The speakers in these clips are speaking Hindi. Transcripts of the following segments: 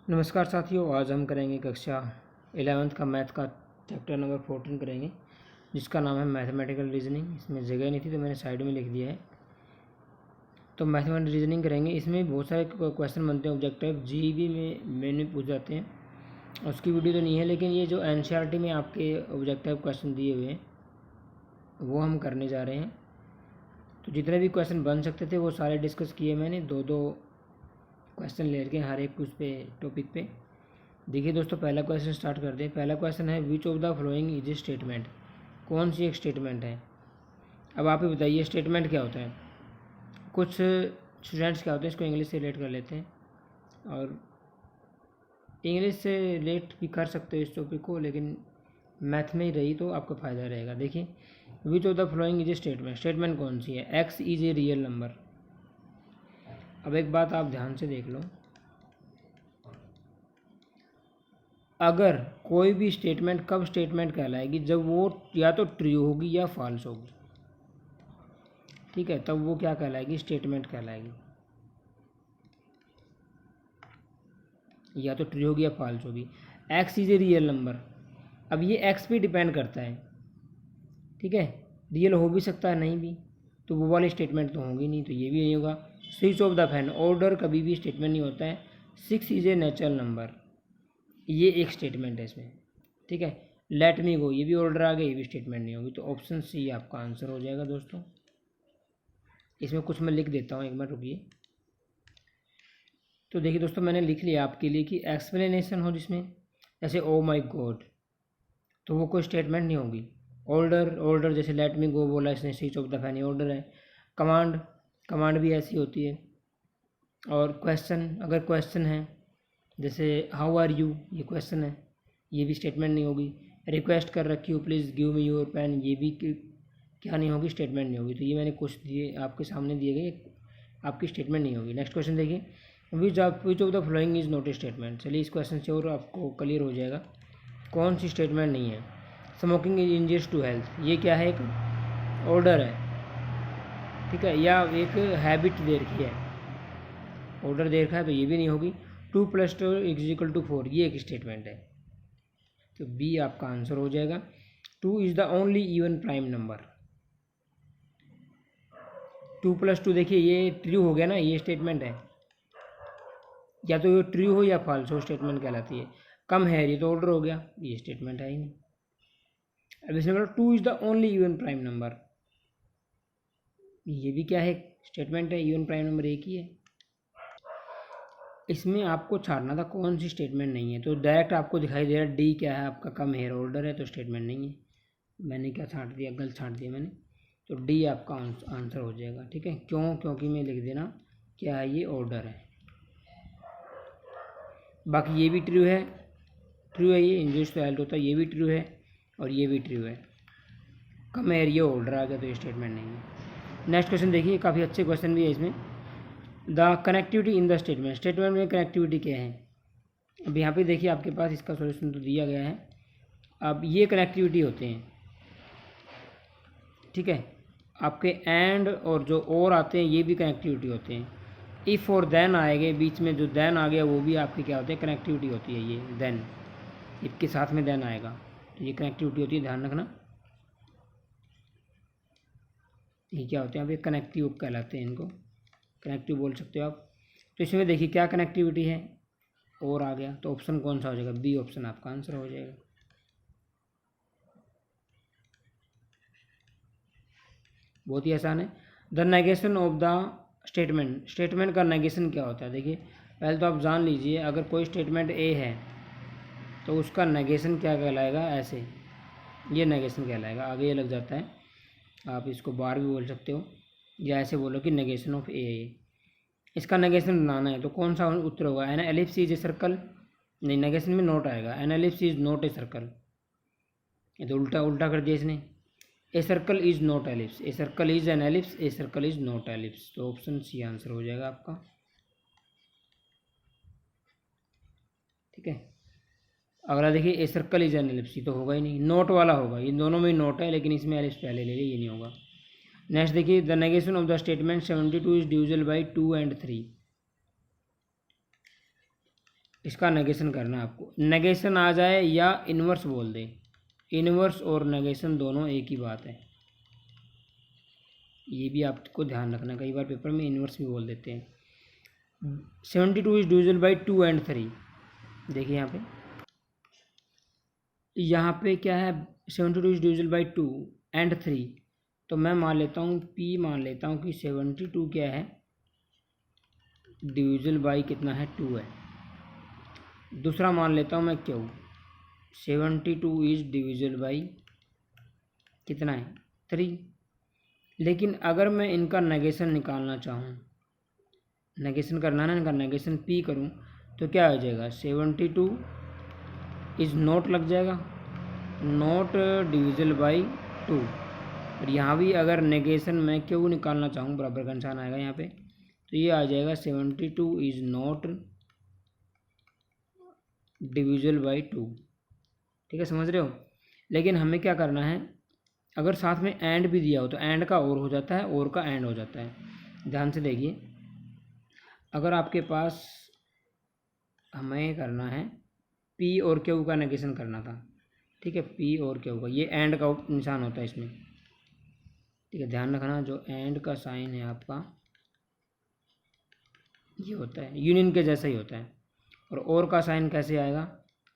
नमस्कार साथियों, आज हम करेंगे कक्षा 11th का मैथ का चैप्टर नंबर 14 करेंगे, जिसका नाम है मैथमेटिकल रीजनिंग। इसमें जगह नहीं थी तो मैंने साइड में लिख दिया है। तो मैथमेटिकल रीजनिंग करेंगे। इसमें बहुत सारे क्वेश्चन बनते हैं। ऑब्जेक्टिव जीबी में मैंने पूछ जाते हैं, उसकी वीडियो तो नहीं है, लेकिन ये जो एनसीईआरटी में आपके ऑब्जेक्टिव क्वेश्चन दिए हुए हैं वो हम करने जा रहे हैं। तो जितने भी क्वेश्चन बन सकते थे वो सारे डिस्कस किए मैंने, दो दो क्वेश्चन लेके हर एक उस पे टॉपिक पे। देखिए दोस्तों, पहला क्वेश्चन स्टार्ट कर दें। पहला क्वेश्चन है which of the following is a statement. कौन सी एक स्टेटमेंट है। अब आप ही बताइए स्टेटमेंट क्या होता है। कुछ स्टूडेंट्स क्या होते हैं, इसको इंग्लिश से रिलेट कर लेते हैं, और इंग्लिश से रिलेट भी कर सकते हो इस टॉपिक को, लेकिन मैथ में ही रही तो आपका फ़ायदा रहेगा। देखिए, which of the following is a statement. Statement कौन सी है। X is a real number. अब एक बात आप ध्यान से देख लो, अगर कोई भी स्टेटमेंट कब स्टेटमेंट कहलाएगी, जब वो या तो ट्रू होगी या फॉल्स होगी। ठीक है, तब वो क्या कहलाएगी, स्टेटमेंट कहलाएगी। या तो ट्रू होगी या फॉल्स होगी। X is a real number. अब ये एक्स पे डिपेंड करता है। ठीक है, रियल हो भी सकता है, नहीं भी, तो वो वाली स्टेटमेंट तो होगी नहीं, तो ये भी नहीं होगा। Switch off the fan, order कभी भी स्टेटमेंट नहीं होता है। 6 इज ए नेचुरल नंबर, ये एक स्टेटमेंट है इसमें। ठीक है, लेट मी गो, ये भी ऑर्डर आ गया, ये भी स्टेटमेंट नहीं होगी। तो ऑप्शन सी आपका आंसर हो जाएगा दोस्तों। इसमें कुछ मैं लिख देता हूँ, एक मिनट रुकिए। तो देखिए दोस्तों, मैंने लिख लिया आपके लिए कि एक्सप्लेनेशन हो जिसमें, जैसे ओ माई गॉड, तो वो कोई स्टेटमेंट नहीं होगी। ऑर्डर जैसे लेट मी गो बोला इसने, switch off the fan order है। कमांड भी ऐसी होती है। और क्वेश्चन, अगर क्वेश्चन है जैसे हाउ आर यू, ये क्वेश्चन है, ये भी स्टेटमेंट नहीं होगी। रिक्वेस्ट कर रखी हो please give me your pen, ये भी क्या नहीं होगी, स्टेटमेंट नहीं होगी। तो ये मैंने कुछ दिए आपके सामने दिए गए, आपकी स्टेटमेंट नहीं होगी। नेक्स्ट क्वेश्चन देखिए, which of the following is not a statement. चलिए इस क्वेश्चन से और आपको क्लियर हो जाएगा कौन सी स्टेटमेंट नहीं है। Smoking is injurious to health, ये क्या है, एक ऑर्डर है। ठीक है, या एक हैबिट दे रखी है, ऑर्डर दे रखा है, तो ये भी नहीं होगी। 2 + 2 = 4, ये एक स्टेटमेंट है, तो बी आपका आंसर हो जाएगा। 2 is the only even prime number. 2 + 2 देखिए ये ट्रू हो गया ना, ये स्टेटमेंट है। या तो ये ट्रू हो या फॉल्स हो, स्टेटमेंट कहलाती है। कम है, ये तो ऑर्डर हो गया, ये स्टेटमेंट है ही नहीं। अब इसमें बोला 2 is the only even prime number, ये भी क्या है, स्टेटमेंट है। इवन प्राइम नंबर एक ही है। इसमें आपको छाड़ना था कौन सी स्टेटमेंट नहीं है, तो डायरेक्ट आपको दिखाई दे रहा है डी क्या है, आपका कम हेयर ऑर्डर है, तो स्टेटमेंट नहीं है। मैंने क्या छाट दिया, गलत छाट दिया मैंने, तो डी आपका आंसर हो जाएगा। ठीक है, क्यों, क्योंकि मैं लिख देना क्या है, ये ऑर्डर है। बाकी ये भी ट्रू है, ये इंजूस तो हेल्थ होता है, ये भी ट्रू है और ये भी ट्रू है। कम हेयर ये ऑर्डर आ गया, तो ये स्टेटमेंट नहीं है। नेक्स्ट क्वेश्चन देखिए, काफ़ी अच्छे क्वेश्चन भी है इसमें। The connectivity in the statement में कनेक्टिविटी क्या है। अब यहाँ पे देखिए आपके पास इसका सॉल्यूशन तो दिया गया है। अब ये कनेक्टिविटी होते हैं। ठीक है, आपके एंड और जो और आते हैं ये भी कनेक्टिविटी होते हैं। इफ़ और देन आएंगे, बीच में जो देन आ गया वो भी आपकी क्या होते हैं, कनेक्टिविटी होती है। ये देन, इफ के साथ में देन आएगा तो ये कनेक्टिविटी होती है, ध्यान रखना। ये क्या होते हैं, अब ये कनेक्टिव कहलाते हैं, इनको कनेक्टिव बोल सकते हो आप। तो इसमें देखिए क्या कनेक्टिविटी है, और आ गया, तो ऑप्शन कौन सा हो जाएगा, बी ऑप्शन आपका आंसर हो जाएगा। बहुत ही आसान है। The negation of the statement का नेगेशन क्या होता है। देखिए पहले तो आप जान लीजिए, अगर कोई स्टेटमेंट ए है तो उसका नेगेशन क्या कहलाएगा, ऐसे ये नेगेशन कहलाएगा। आगे ये लग जाता है, आप इसको बार भी बोल सकते हो, या ऐसे बोलो कि नेगेशन ऑफ ए है। इसका नेगेशन बनाना है तो कौन सा उत्तर होगा, an ellipse is a circle, नहीं नेगेशन में नोट आएगा, an ellipse is not a circle, ये तो उल्टा उल्टा कर दिया इसने। A circle is not ellipse, a circle is an ellipse, a circle is not ellipse, तो ऑप्शन सी आंसर हो जाएगा आपका। ठीक है, अगला देखिए, a circle is an ellipse, ये तो होगा ही नहीं, नोट वाला होगा, ये दोनों में नोट है लेकिन इसमें एलिप्स पहले ले लिया, ये नहीं होगा। नेक्स्ट देखिए, the negation of the statement 72 is divisible by 2 and 3। इसका नेगेशन करना है आपको। नेगेशन आ जाए या इन्वर्स बोल दे, इन्वर्स और नेगेशन दोनों एक ही बात है, ये भी आपको ध्यान रखना। कई बार पेपर में इन्वर्स भी बोल देते हैं। 72 इज डिविजिबल बाई 2 and 3। देखिए यहाँ पे क्या है, 72 इज डिविजिबल बाई 2 and 3। तो मैं मान लेता हूँ P, मान लेता हूँ कि 72 क्या है, डिविजिबल बाई कितना है, 2 है। दूसरा मान लेता हूँ मैं Q, 72 इज डिविजिबल बाई कितना है, 3। लेकिन अगर मैं इनका नेगेशन निकालना चाहूँ, नेगेशन करना है ना, इनका नेगेशन P करूँ तो क्या हो जाएगा, 72 इज नॉट लग जाएगा, नॉट डिविजिबल बाई 2। और यहाँ भी अगर नेगेशन मैं क्यों निकालना चाहूँ, बराबर का निशान आएगा यहाँ पे, तो ये आ जाएगा 72 इज नॉट डिविजिबल बाई 2। ठीक है, समझ रहे हो। लेकिन हमें क्या करना है, अगर साथ में एंड भी दिया हो तो एंड का और हो जाता है, और का एंड हो जाता है। ध्यान से देखिए, अगर आपके पास हमें करना है P और Q का नेगेशन करना था, ठीक है, P और Q का, ये एंड का निशान होता है इसमें, ठीक है, ध्यान रखना। जो एंड का साइन है आपका ये होता है, यूनियन के जैसा ही होता है। और का साइन कैसे आएगा,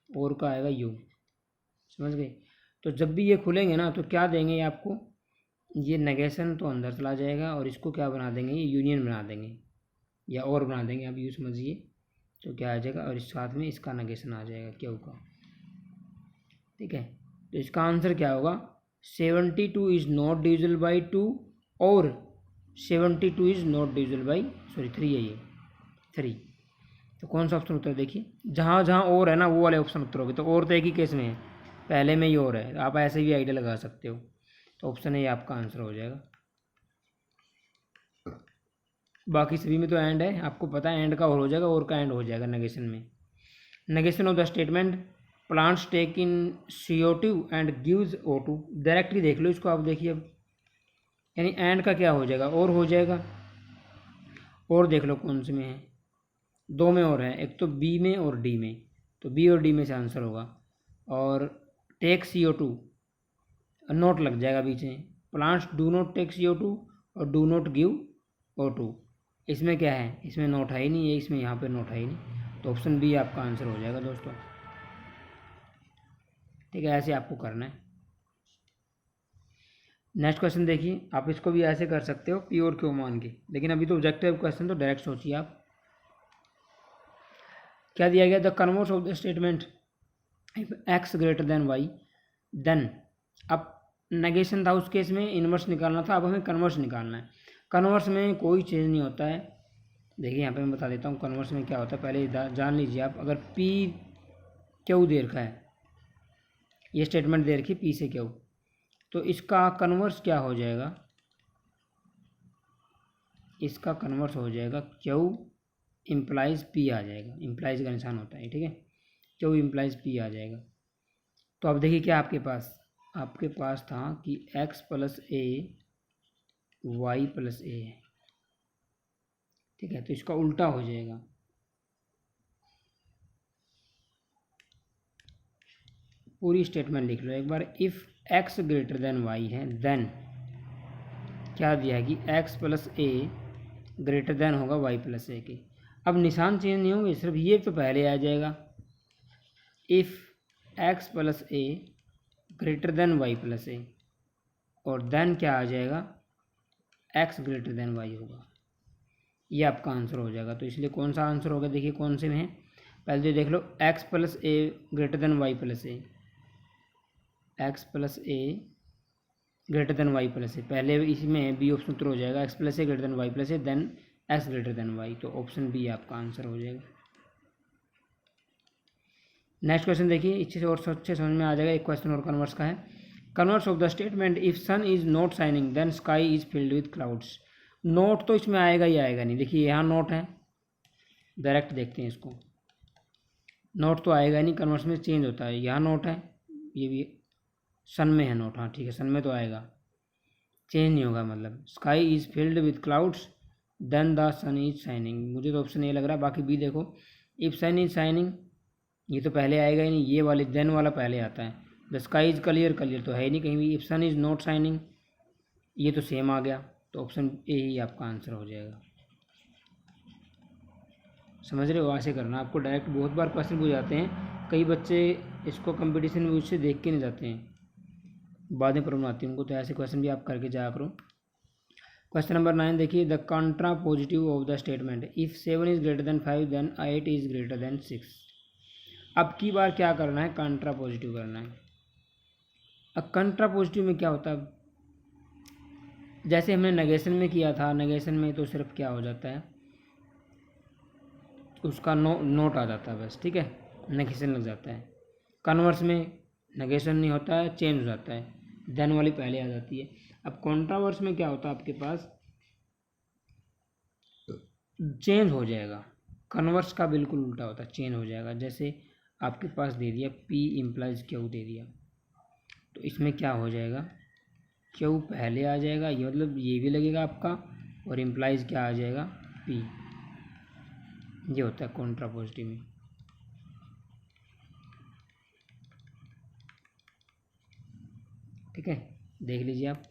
और का आएगा U, समझ गए। तो जब भी ये खुलेंगे ना तो क्या देंगे ये आपको, ये नेगेशन तो अंदर चला जाएगा और इसको क्या बना देंगे, ये यूनियन बना देंगे या और बना देंगे, आप यूँ समझिए। तो क्या आ जाएगा, और इस साथ में इसका नेगेशन आ जाएगा Q का, ठीक है। तो इसका आंसर क्या होगा, 72 इज नॉट डिविजिबल बाई 2 और 72 इज नॉट डिविजिबल बाई 3 है, ये 3। तो कौन सा ऑप्शन उत्तर है, देखिए जहाँ जहाँ और है ना वो वाले ऑप्शन उत्तर होगे। तो और तो एक ही केस में है, पहले में ही और है, आप ऐसे भी आइडिया लगा सकते हो। तो ऑप्शन ए आपका आंसर हो जाएगा। बाकी सभी में तो एंड है, आपको पता है एंड का और हो जाएगा, और का एंड हो जाएगा नेगेशन में। Negation of the statement plants take in CO2 and gives O2। Directly देख लो इसको आप, देखिए अब, यानी एंड का क्या हो जाएगा, और हो जाएगा। और देख लो कौन से में है, दो में और है, एक तो B में और D में। तो B और D में से आंसर होगा। और टेक CO2 नोट लग जाएगा बीच में, plants do not take CO2 और डू नॉट गिव O2। इसमें क्या है, इसमें नोट है ही नहीं है, इसमें यहाँ पे नोट है ही नहीं। तो ऑप्शन बी आपका आंसर हो जाएगा दोस्तों, ठीक है। ऐसे आपको करना है। नेक्स्ट क्वेश्चन देखिए, आप इसको भी ऐसे कर सकते हो P और Q मान के, लेकिन अभी तो ऑब्जेक्टिव क्वेश्चन तो डायरेक्ट सोचिए आप। क्या दिया गया, the converse of the statement if X greater than Y then. अब नेगेशन था उस केस में, इनवर्स निकालना था, अब हमें कन्वर्स निकालना है। कन्वर्स में कोई चेंज नहीं होता है। देखिए यहाँ पे मैं बता देता हूँ कन्वर्स में क्या होता है, पहले जान लीजिए आप। अगर P Q दे रखा है, ये स्टेटमेंट दे रखी P से Q, तो इसका कन्वर्स क्या हो जाएगा, इसका कन्वर्स हो जाएगा Q इम्प्लाइज P आ जाएगा, इम्प्लाइज का निशान होता है, ठीक है, Q इम्प्लाइज P आ जाएगा। तो अब देखिए क्या आपके पास था कि X plus A Y plus A है, ठीक है। तो इसका उल्टा हो जाएगा, पूरी स्टेटमेंट लिख लो एक बार। If X greater than Y है देन क्या दिया है कि X plus A greater than होगा Y प्लस A के। अब निशान चेंज नहीं होंगे, सिर्फ ये तो पहले आ जाएगा। If X plus A greater than Y plus A, और देन क्या आ जाएगा, X ग्रेटर देन Y होगा, ये आपका आंसर हो जाएगा। तो इसलिए कौन सा आंसर होगा, देखिए कौन से में है, पहले तो देख लो X plus A greater than Y plus A, X plus A greater than Y plus A, पहले इसमें बी ऑप्शन उत्तर हो जाएगा, X plus A greater than Y plus A then X greater than Y। तो ऑप्शन बी आपका आंसर हो जाएगा। नेक्स्ट क्वेश्चन देखिए, अच्छे से और अच्छे समझ में आ जाएगा। एक क्वेश्चन और कन्वर्स का है। Converse of the statement if sun is not shining then sky is filled with clouds. Note तो इसमें आएगा ही आएगा नहीं, देखिए यहाँ नोट है, डायरेक्ट देखते हैं इसको, नोट तो आएगा नहीं, कन्वर्स में चेंज होता है। यहाँ नोट है, ये भी सन में है नोट, हाँ ठीक है, सन में तो आएगा, चेंज नहीं होगा। मतलब sky is filled with clouds then the sun is shining, मुझे तो ऑप्शन ए लग रहा है। बाकी बी देखो, इफ सन इज शाइनिंग, ये तो पहले आएगा ही नहीं, ये वाले देन वाला पहले आता है। The sky is clear, clear तो है ही नहीं कहीं भी। If sun is not shining, ये तो सेम आ गया, तो ऑप्शन ए ही आपका आंसर हो जाएगा। समझ रहे हो, ऐसे करना। आपको डायरेक्ट बहुत बार क्वेश्चन पूछ जाते हैं, कई बच्चे इसको कंपटीशन में उससे देख के नहीं जाते हैं, बाद में प्रॉब्लम आती है उनको, तो ऐसे क्वेश्चन भी आप करके जाया करो। क्वेश्चन नंबर 9 देखिए, the contrapositive of the statement if 7 is greater than 5 then 8 is greater than 6। अब की बार क्या करना है, कंट्रा पॉजिटिव करना है। अब कंट्रा पॉजिटिव में क्या होता है, जैसे हमने नेगेशन में किया था, नेगेशन में तो सिर्फ क्या हो जाता है, उसका नोट आ जाता है बस, ठीक है, नेगेशन लग जाता है। कन्वर्स में नेगेशन नहीं होता है, चेंज हो जाता है, देन वाली पहले आ जाती है। अब कॉन्ट्रावर्स में क्या होता है, आपके पास चेंज हो जाएगा, कन्वर्स का बिल्कुल उल्टा होता है, चेंज हो जाएगा। जैसे आपके पास दे दिया P इम्प्लाइज Q दे दिया, तो इसमें क्या हो जाएगा, Q पहले आ जाएगा, ये मतलब ये भी लगेगा आपका, और इम्प्लाइज क्या आ जाएगा, P। ये होता है कॉन्ट्रा पॉजिटिव में। ठीक है, देख लीजिए आप।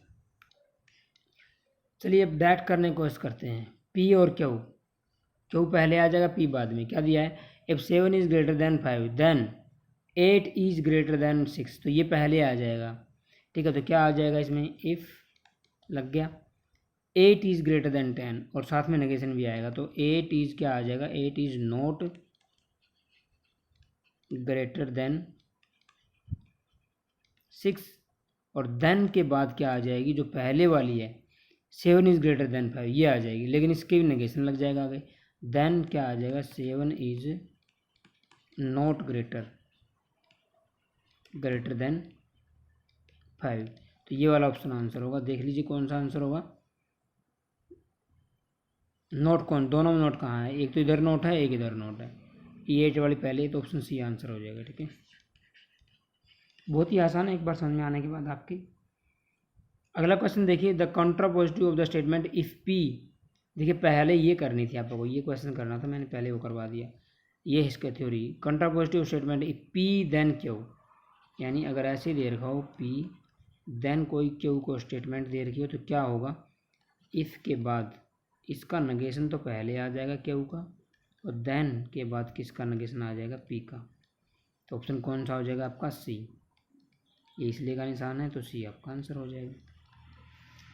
चलिए अब डैट करने की कोशिश करते हैं। P और Q पहले आ जाएगा, P बाद में। क्या दिया है, if 7 is greater than 5 then 8 is greater than 6, तो ये पहले आ जाएगा। ठीक है, तो क्या आ जाएगा इसमें, इफ लग गया, 8 इज ग्रेटर देन 10, और साथ में नेगेशन भी आएगा, तो 8 इज क्या आ जाएगा, 8 इज नॉट ग्रेटर देन 6, और देन के बाद क्या आ जाएगी, जो पहले वाली है 7 इज ग्रेटर देन 5, ये आ जाएगी, लेकिन इसके भी नेगेशन लग जाएगा आगे। देन क्या आ जाएगा, 7 इज नॉट ग्रेटर देन 5, तो ये वाला ऑप्शन आंसर होगा। देख लीजिए कौन सा आंसर होगा। नोट कौन, दोनों में नोट कहाँ है, एक तो इधर नोट है, एक इधर नोट है, ये 8 वाली पहले, तो ऑप्शन सी आंसर हो जाएगा। ठीक है, बहुत ही आसान है एक बार समझ में आने के बाद आपकी। अगला क्वेश्चन देखिए, the contrapositive of the statement if P। देखिए पहले ये करनी थी आप लोगों को, ये क्वेश्चन करना था, मैंने पहले वो करवा दिया। ये इसका theory, contrapositive statement if P then Q, यानी अगर ऐसे दे रखा हो P देन कोई Q को स्टेटमेंट दे रखी हो, तो क्या होगा, इफ़ के बाद इसका नेगेशन तो पहले आ जाएगा Q का, और देन के बाद किसका नेगेशन आ जाएगा, P का। तो ऑप्शन कौन सा हो जाएगा आपका, C। ये इसलिए का निशान है, तो C आपका आंसर हो जाएगा।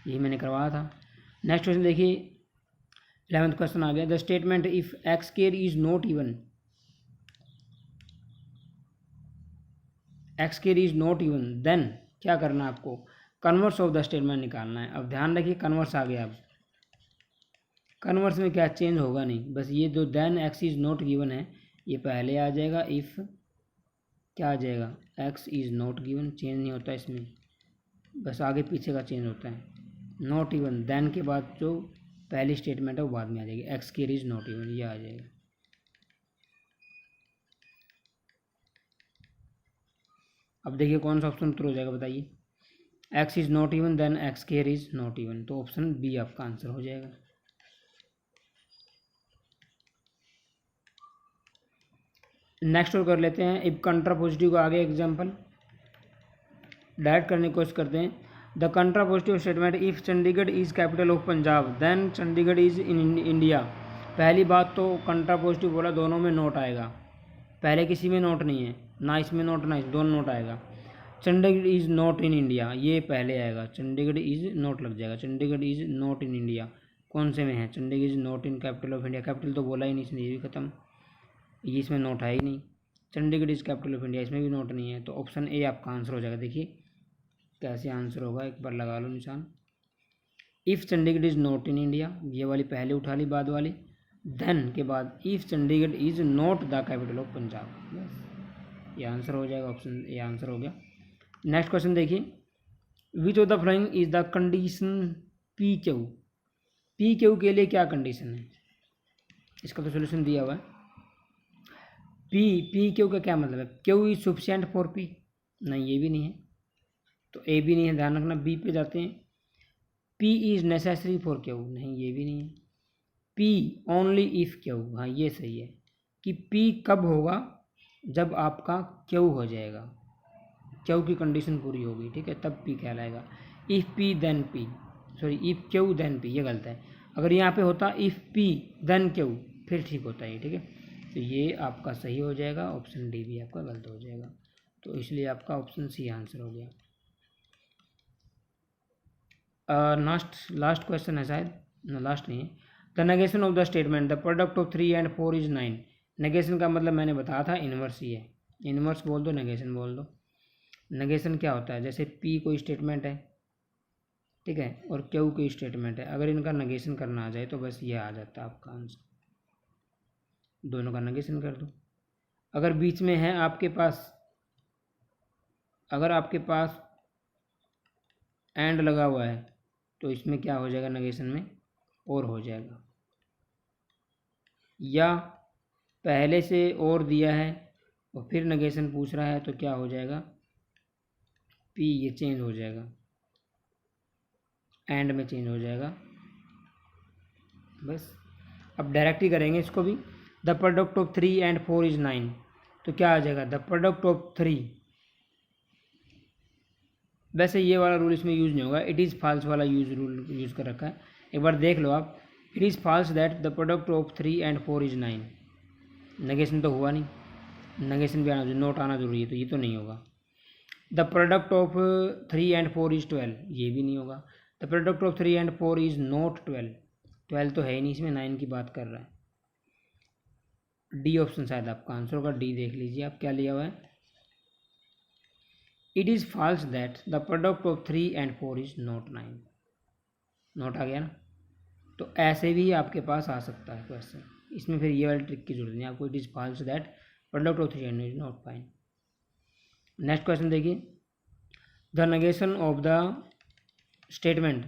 यही मैंने करवाया था। नेक्स्ट क्वेश्चन देखिए, 11th क्वेश्चन आ गया, the statement if x square is not even, x square is not even, then क्या करना है आपको, कन्वर्स ऑफ द स्टेटमेंट निकालना है। अब ध्यान रखिए कन्वर्स आ गया, अब कन्वर्स में क्या चेंज होगा नहीं, बस ये जो then x is not given है ये पहले आ जाएगा, इफ क्या आ जाएगा, x is not given, change नहीं होता इसमें, बस आगे पीछे का चेंज होता है। नॉट इवन, देन के बाद जो पहली स्टेटमेंट है वो बाद में आ जाएगी, x square is not even, ये आ जाएगा। अब देखिए कौन सा ऑप्शन उत्तर हो जाएगा, बताइए। x is not even then x square is not even, तो ऑप्शन बी आपका आंसर हो जाएगा। नेक्स्ट और कर लेते हैं, इफ कंट्रा पॉजिटिव का आगे एग्जाम्पल डायरेक्ट करने की कोशिश करते हैं। The contrapositive statement if Chandigarh is capital of Punjab then Chandigarh is in India. पहली बात तो कंट्रा पॉजिटिव बोला, दोनों में नोट आएगा, पहले किसी में नोट नहीं है, ना इसमें नोट ना इस, दोनों नोट आएगा। Chandigarh is not in India, ये पहले आएगा, चंडीगढ़ इज नोट लग जाएगा, Chandigarh is not in India कौन से में है, Chandigarh is not in capital of India, capital तो बोला ही नहीं इसने, ये भी खत्म, ये इसमें नोट है ही नहीं। Chandigarh is capital of India, इसमें भी नोट नहीं है, तो ऑप्शन ए आपका आंसर हो जाएगा। देखिए कैसे आंसर होगा, एक बार लगा लो निशान। If Chandigarh is not in India, ये वाली पहले उठा ली, बाद वाली, देन के बाद if Chandigarh is not the capital of Punjab, बस ये आंसर हो जाएगा, ऑप्शन ए आंसर हो गया। नेक्स्ट क्वेश्चन देखिए, which of the following is the condition P Q के लिए क्या कंडीशन है, इसका तो सोल्यूशन दिया हुआ है। पी क्यू का क्या मतलब है, Q is sufficient for P, नहीं ये भी नहीं है, तो ए भी नहीं है, ध्यान रखना। बी पे जाते हैं, P is necessary for Q, नहीं ये भी नहीं है। पी ओनली इफ क्यू, हाँ ये सही है, कि P कब होगा, जब आपका Q हो जाएगा, Q की कंडीशन पूरी होगी, ठीक है, तब P कहलाएगा। If P then P, sorry if Q then P, ये गलत है। अगर यहाँ पे होता इफ़ P then Q फिर ठीक होता है, ठीक है। तो ये आपका सही हो जाएगा, ऑप्शन डी भी आपका गलत हो जाएगा। तो इसलिए आपका ऑप्शन सी आंसर हो गया। लास्ट क्वेश्चन है शायद, लास्ट नहीं है। The negation of the statement the product of 3 and 4 is 9। Negation का मतलब मैंने बताया था इन्वर्स ही है, इन्वर्स बोल दो, नेगेशन बोल दो। नेगेशन क्या होता है, जैसे P कोई स्टेटमेंट है, ठीक है, और Q कोई स्टेटमेंट है, अगर इनका नेगेशन करना आ जाए तो बस ये आ जाता है आपका आंसर, दोनों का नेगेशन कर दो। अगर बीच में है आपके पास, अगर आपके पास एंड लगा हुआ है तो इसमें क्या हो जाएगा, नेगेशन में और हो जाएगा। या पहले से और दिया है और फिर नेगेशन पूछ रहा है तो क्या हो जाएगा, P ये चेंज हो जाएगा, एंड में चेंज हो जाएगा। बस अब डायरेक्ट ही करेंगे इसको भी। The product of 3 and 4 is 9, तो क्या आ जाएगा, द प्रोडक्ट ऑफ 3। वैसे ये वाला रूल इसमें यूज़ नहीं होगा, इट इज़ फॉल्स वाला रूल यूज़ कर रखा है, एक बार देख लो आप। It is false that the product of 3 and 4 is 9। Negation तो हुआ नहीं, नेगेशन भी आना जरूरी, नोट आना जरूरी है, तो ये तो नहीं होगा। The product of 3 and 4 is 12, ये भी नहीं होगा। The product of 3 and 4 is not 12, 12 तो है ही नहीं, इसमें 9 की बात कर रहा है। डी ऑप्शन शायद आपका आंसर होगा, डी देख लीजिए आप क्या लिया हुआ है। It is false that the product of 3 and 4 is not 9। Not आ गया ना, तो ऐसे भी आपके पास आ सकता है क्वेश्चन, इसमें फिर ये वाली ट्रिक की जरूरत नहीं आपको। It is false that product of 3 and is not 9। Next question देखिए, the negation of the statement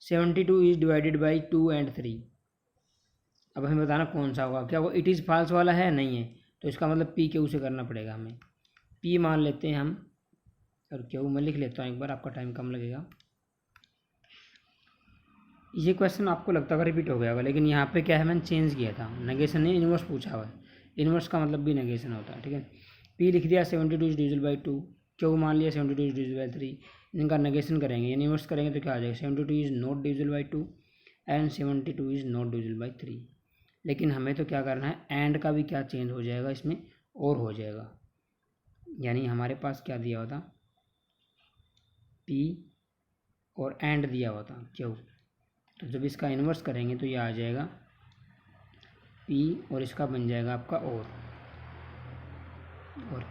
72 is divided by 2 and 3। अब हमें बताना कौन सा होगा, क्या वो इट इज़ फॉल्स वाला है, नहीं है, तो इसका मतलब P Q से करना पड़ेगा हमें। P मान लेते हैं हम, और Q मैं लिख लेता हूँ एक बार, आपका टाइम कम लगेगा। ये क्वेश्चन आपको लगता होगा रिपीट हो गया होगा, लेकिन यहाँ पे क्या है, मैंने चेंज किया था, नेगेशन नहीं इन्वर्स पूछा हुआ है, इन्वर्स का मतलब भी नेगेशन होता है, ठीक है। P लिख दिया 72 इज डिविजिबल बाई 2, Q मान लिया 72 इज डिविजिबल बाई 3, इनका नेगेशन करेंगे, यानी इन्वर्स करेंगे तो क्या आ जाएगा, 72 is not divisible by 2 and 72 is not divisible by 3। लेकिन हमें तो क्या करना है, एंड का भी क्या चेंज हो जाएगा इसमें, और हो जाएगा, यानी हमारे पास क्या दिया हुआ था, P और एंड दिया हुआ था Q, तो जब इसका इन्वर्स करेंगे तो ये आ जाएगा P और इसका बन जाएगा आपका और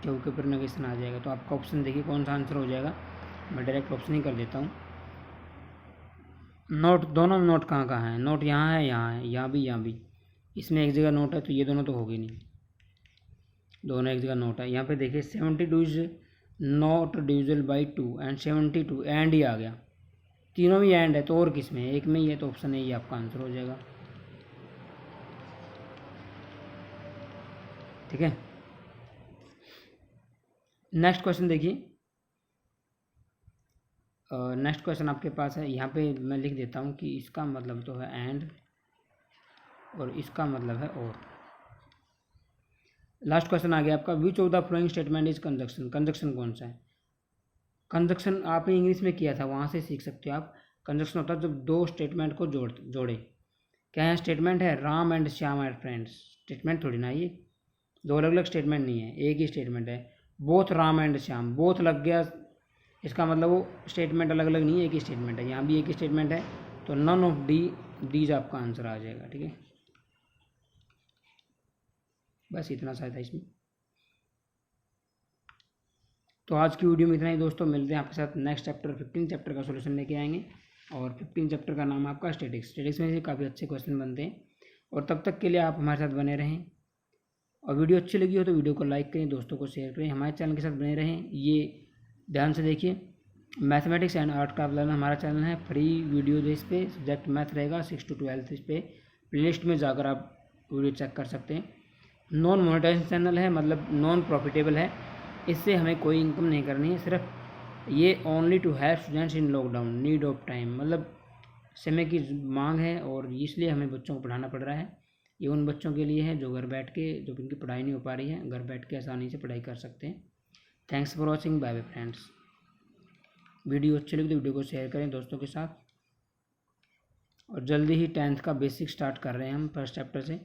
Q के ऊपर नेगेशन आ जाएगा। तो आपका ऑप्शन देखिए कौन सा आंसर हो जाएगा, मैं डायरेक्ट ऑप्शन ही कर देता हूँ। नोट, दोनों नोट कहाँ कहाँ है, नोट यहाँ है, यहाँ है, यहाँ भी, इसमें एक जगह नोट है, तो ये दोनों तो होगी नहीं, दोनों एक जगह नोट है। यहाँ पे देखिए 72 is not divisible by 2 and 72 and ही आ गया, तीनों भी एंड है, तो और किस में है, एक में ही है, तो ऑप्शन ए ही आपका आंसर हो जाएगा, ठीक है। नेक्स्ट क्वेश्चन देखिए, नेक्स्ट क्वेश्चन आपके पास है, यहाँ पे मैं लिख देता हूँ कि इसका मतलब तो है एंड और इसका मतलब है और। लास्ट क्वेश्चन आ गया आपका, which of the following statement is conjunction. Conjunction कौन सा है, कंजक्शन आपने इंग्लिश में किया था, वहाँ से सीख सकते हो आप। कंजक्शन होता है जब दो स्टेटमेंट को जोड़े। क्या है स्टेटमेंट है, Ram and Shyam are friends, statement थोड़ी ना, ये दो अलग अलग स्टेटमेंट नहीं है, एक ही स्टेटमेंट है। Both Ram and Shyam, both लग गया, इसका मतलब वो स्टेटमेंट अलग अलग नहीं है, एक ही स्टेटमेंट है, यहाँ भी एक ही स्टेटमेंट है, तो नन ऑफ डीज आपका आंसर आ जाएगा, ठीक है। बस इतना सा था इसमें। तो आज की वीडियो में इतना ही दोस्तों, मिलते हैं आपके साथ नेक्स्ट चैप्टर 15 चैप्टर का सॉल्यूशन लेके आएंगे, और 15 चैप्टर का नाम आपका स्टैटिक्स में से काफ़ी अच्छे क्वेश्चन बनते हैं। और तब तक के लिए आप हमारे साथ बने रहें, और वीडियो अच्छी लगी हो तो वीडियो को लाइक करें, दोस्तों को शेयर करें, हमारे चैनल के साथ बने रहें। ये ध्यान से देखिए, mathematics and art craft learner हमारा चैनल है, फ्री वीडियो इस पे सब्जेक्ट मैथ रहेगा 6 to 12, इस पे प्लेलिस्ट में जाकर आप वीडियो चेक कर सकते हैं। नॉन मोनेटाइजेशन चैनल है, मतलब नॉन प्रॉफिटेबल है, इससे हमें कोई इनकम नहीं करनी है, सिर्फ ये only to help students in lockdown, need of time, मतलब समय की मांग है और इसलिए हमें बच्चों को पढ़ाना पड़ रहा है। ये उन बच्चों के लिए है जो घर बैठ के, जो इनकी पढ़ाई नहीं हो पा रही है, घर बैठ के आसानी से पढ़ाई कर सकते हैं। Thanks for watching, bye bye friends. Video अच्छी लगी तो वीडियो को शेयर करें दोस्तों के साथ। और जल्दी ही 10th का बेसिक स्टार्ट कर रहे हैं हम फर्स्ट चैप्टर से।